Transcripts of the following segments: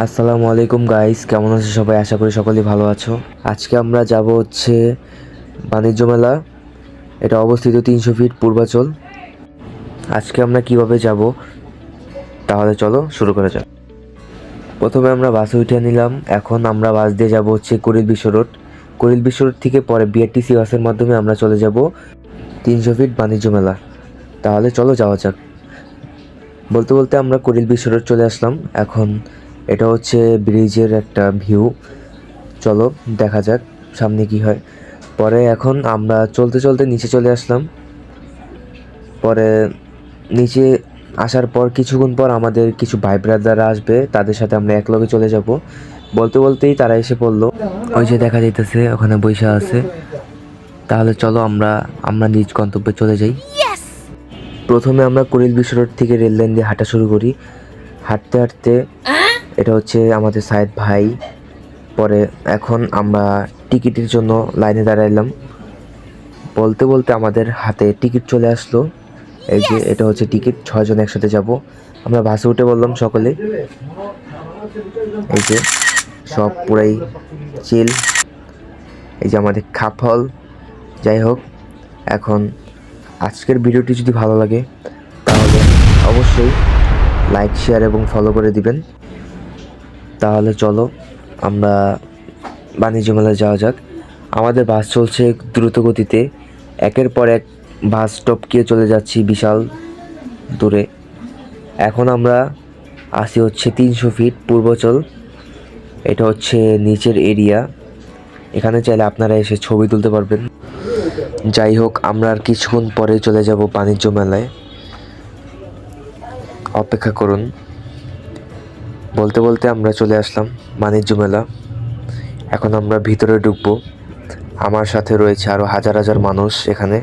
আসসালামু আলাইকুম গাইস, কেমন আছো সবাই? আশা করি সকলেই ভালো আছো। আজকে আমরা যাব হচ্ছে বাণিজ্য মেলা। এটা অবস্থিত 300 ফিট পূর্বাচল। আজকে আমরা কিভাবে যাব তাহলে চলো শুরু করা যাক। প্রথমে আমরা বাসে উঠে নিলাম। এখন আমরা বাস দিয়ে যাব হচ্ছে কুড়িল বিশ্ব রোড। কুড়িল বিশ্ব রোড থেকে পরে বিআরটিসি বাসের মাধ্যমে আমরা চলে যাব 300 ফিট বাণিজ্য মেলা। তাহলে চলো যাওয়া যাক। বলতে বলতে আমরা কুড়িল বিশ্ব রোড চলে আসলাম। এখন এটা হচ্ছে ব্রিজের একটা ভিউ। চলো দেখা যাক সামনে কি হয়। পরে এখন আমরা চলতে চলতে নিচে চলে আসলাম। পরে নিচে আসার পর কিছুক্ষণ পর আমাদের কিছু ভাই ব্রাদাররা আসবে, তাদের সাথে আমরা একলগে চলে যাব। বলতে বলতেই তারা এসে পড়লো। ওই যে দেখা যাইতেছে ওখানে বৈশা আছে। তাহলে চলো আমরা আমরা নিজ গন্তব্যে চলে যাই। প্রথমে আমরা কুড়িল বিশ্ব রোড থেকে রেল লাইন দিয়ে হাঁটা শুরু করি। হাঁটতে হাঁটতে এটা হচ্ছে আমাদের সাইদ ভাই। পরে এখন আমরা টিকিটের জন্য লাইনে দাঁড়াইলাম। বলতে বলতে আমাদের হাতে টিকিট চলে আসলো। এই যে এটা হচ্ছে টিকিট, 6 জন একসাথে যাব। আমরা বাসে উঠে বললাম সকলে। এই যে সব পুরাই চিল। এই যে আমাদের খাফল। যাই হোক, এখন আজকের ভিডিওটি যদি ভালো লাগে তাহলে অবশ্যই লাইক, শেয়ার এবং ফলো করে দিবেন। তাহলে চলো আমরা বাণিজ্য মেলায় যাওয়া যাক। আমাদের বাস চলছে দ্রুত গতিতে। একের পর এক বাস টপকিয়ে চলে যাচ্ছি বিশাল দূরে। এখন আমরা আসি হচ্ছে 300 ফিট পূর্বাচল। এটা হচ্ছে নিচের এরিয়া। এখানে চাইলে আপনারা এসে ছবি তুলতে পারবেন। যাই হোক, আমরা আর কিছুক্ষণ পরে চলে যাব বাণিজ্য মেলায়। অপেক্ষা করুন। বলতে বলতে আমরা চলে আসলাম বাণিজ্য মেলা। এখন আমরা ভিতরে ঢুকবো। আমার সাথে রয়েছে আরো হাজার হাজার মানুষ। এখানে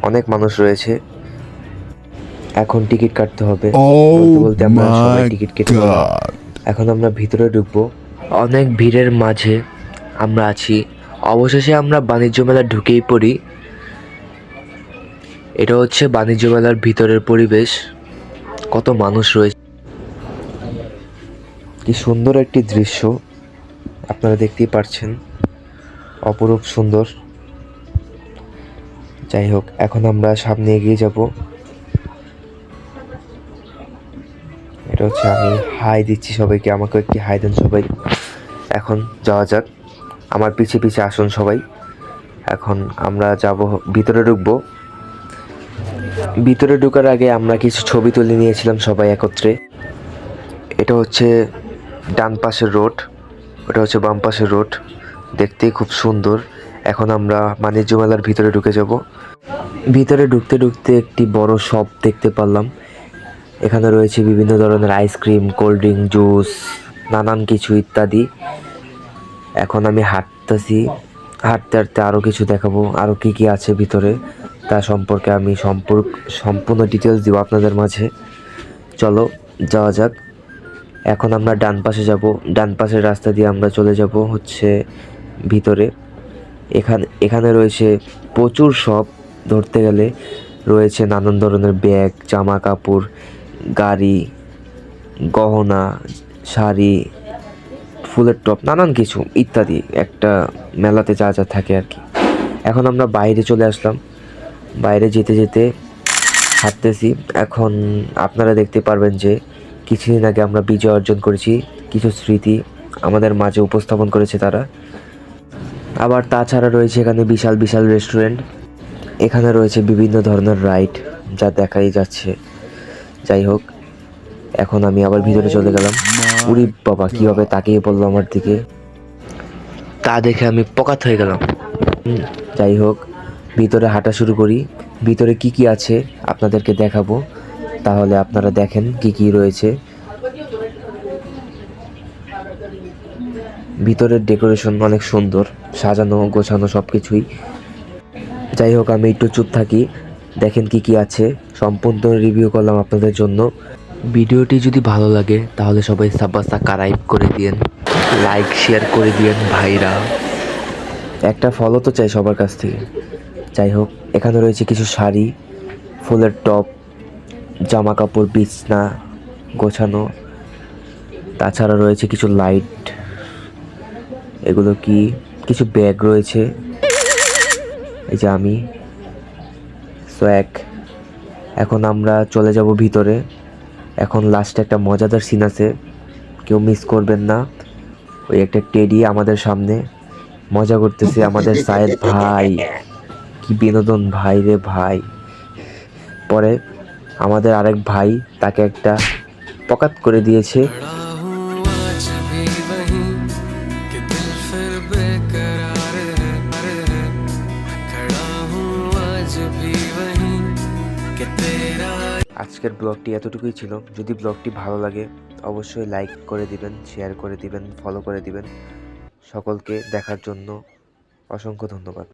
অনেক মানুষ রয়েছে। এখন টিকিট কাটতে হবে। বলতে বলতে আমরা সবাই টিকিট কেটে নিলাম। এখন আমরা ভিতরে ঢুকবো। অনেক ভিড়ের মাঝে আমরা আছি। অবশেষে আমরা বাণিজ্য মেলা ঢুকেই পড়ি। এটা হচ্ছে বাণিজ্য মেলার ভিতরের পরিবেশ। কত মানুষ রয়েছে, কি সুন্দর একটি দৃশ্য আপনারা দেখতেই পারছেন। অপরূপ সুন্দর। যাই হোক, এখন আমরা সামনে এগিয়ে যাব। এটা হচ্ছে আমি হাই দিচ্ছি সবাইকে, আমাকে একটি হাই দেন সবাই। এখন যাওয়া যাক, আমার পিছে পিছে আসুন সবাই। এখন আমরা যাব, ভিতরে ঢুকবো। ভিতরে ঢোকার আগে আমরা কিছু ছবি তুলে নিয়েছিলাম সবাই একত্রে। এটা হচ্ছে ডান পাশের রোড, ওটা হচ্ছে বাম পাশের রোড। দেখতেই খুব সুন্দর। এখন আমরা বাণিজ্য মেলার ভিতরে ঢুকে যাব। ভিতরে ঢুকতে ঢুকতে একটি বড় শপ দেখতে পারলাম। এখানে রয়েছে বিভিন্ন ধরনের আইসক্রিম, কোল্ড ড্রিঙ্ক, জুস, নানান কিছু ইত্যাদি। এখন আমি হাঁটতেছি। হাঁটতে হাঁটতে আরও কিছু দেখাবো, আরও কী কী আছে ভিতরে তা সম্পর্কে আমি সম্পূর্ণ ডিটেলস দিব আপনাদের মাঝে। চলো যাওয়া যাক। এখন আমরা ডান পাশে যাব। ডান পাশের রাস্তা দিয়ে আমরা চলে যাব হচ্ছে ভিতরে। এখানে রয়েছে প্রচুর শপ। ধরতে গেলে রয়েছে নানান ধরনের ব্যাগ, জামা কাপড়, গাড়ি, গহনা, শাড়ি, ফুলের টপ, নানান কিছু ইত্যাদি। একটা মেলাতে যা যা থাকে আর কি। এখন আমরা বাইরে চলে আসলাম। বাইরে যেতে যেতে হাঁটতেছি। এখন আপনারা দেখতে পারবেন যে কিছুদিন আগে আমরা বিজয় অর্জন করেছি। কিছু স্মৃতি আমাদের মাঝে উপস্থাপন করেছে তারা। আবার তাছাড়া রয়েছে এখানে বিশাল বিশাল রেস্টুরেন্ট। এখানে রয়েছে বিভিন্ন ধরনের রাইড, যা দেখাই যাচ্ছে। যাই হোক, এখন আমি আবার ভিতরে চলে গেলাম। উরি বাবা, কীভাবে তাকিয়ে পড়লো আমার দিকে, তা দেখে আমি পকাত হয়ে গেলাম। যাই হোক, ভিতরে হাঁটা শুরু করি। ভিতরে কি কি আছে আপনাদেরকে দেখাবো, তাহলে আপনারা দেখেন কি কি রয়েছে। ভিতরের ডেকোরেশন অনেক সুন্দর, সাজানো গোছানো সব কিছুই। যাই হোক, আমি একটু চুপ থাকি। দেখেন কি কি আছে, সম্পূর্ণ রিভিউ করলাম আপনাদের জন্য। ভিডিওটি যদি ভালো লাগে তাহলে সবাই সাবস্ক্রাইব করে দিয়েন, লাইক শেয়ার করে দিয়েন ভাইরা। একটা ফলো তো চাই সবার কাছ থেকে। যাই হোক, এখানে রয়েছে কিছু শাড়ি, ফুলের টপ, জামা কাপড়, বিছনা গোছানো। তাছাড়া রয়েছে কিছু লাইট, এগুলো কি, কিছু ব্যাগ রয়েছে, এই যে আমি সোয়াক। এখন আমরা চলে যাব ভিতরে। এখন লাস্টে একটা মজাদার সিন আছে, কেউ মিস করবেন না। ওই একটা টেডি আমাদের সামনে মজা করতেছে, আমাদের সায়েদ ভাই, কি বিনোদন ভাই রে ভাই। পরে আমাদের আরেক ভাই তাকে একটা পকাত করে দিয়েছে। আজকের ব্লগটি এতটুকুই ছিল। যদি ব্লগটি ভালো লাগে অবশ্যই লাইক করে দিবেন, শেয়ার করে দিবেন, ফলো করে দিবেন। সকলকে দেখার জন্য অসংখ্য ধন্যবাদ।